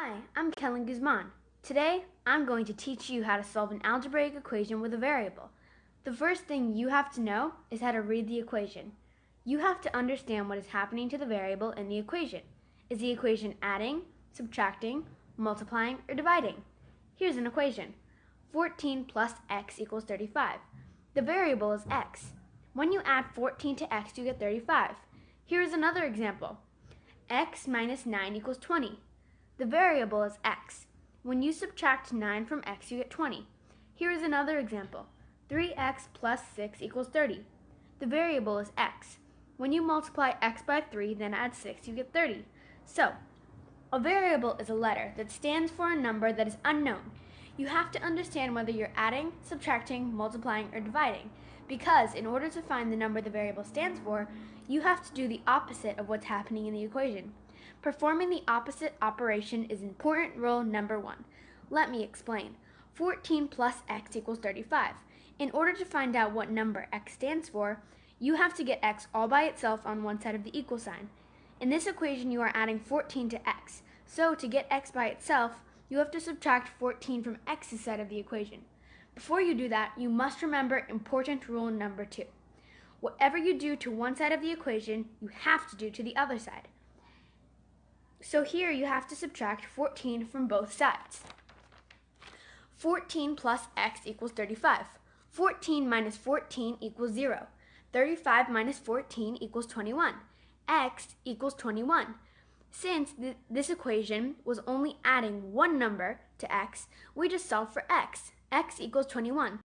Hi, I'm Kellen Guzman. Today, I'm going to teach you how to solve an algebraic equation with a variable. The first thing you have to know is how to read the equation. You have to understand what is happening to the variable in the equation. Is the equation adding, subtracting, multiplying, or dividing? Here's an equation. 14 plus x equals 35. The variable is x. When you add 14 to x, you get 35. Here is another example. X minus 9 equals 20. The variable is x. When you subtract 9 from x, you get 20. Here is another example. 3x plus 6 equals 30. The variable is x. When you multiply x by 3, then add 6, you get 30. So, a variable is a letter that stands for a number that is unknown. You have to understand whether you're adding, subtracting, multiplying, or dividing, because in order to find the number the variable stands for, you have to do the opposite of what's happening in the equation. Performing the opposite operation is important rule number 1. Let me explain. 14 plus x equals 35. In order to find out what number x stands for, you have to get x all by itself on one side of the equal sign. In this equation, you are adding 14 to x. So to get x by itself, you have to subtract 14 from x's side of the equation. Before you do that, you must remember important rule number 2. Whatever you do to one side of the equation, you have to do to the other side. So here you have to subtract 14 from both sides. 14 plus x equals 35. 14 minus 14 equals 0. 35 minus 14 equals 21. X equals 21. Since this equation was only adding one number to x, we just solved for x. X equals 21.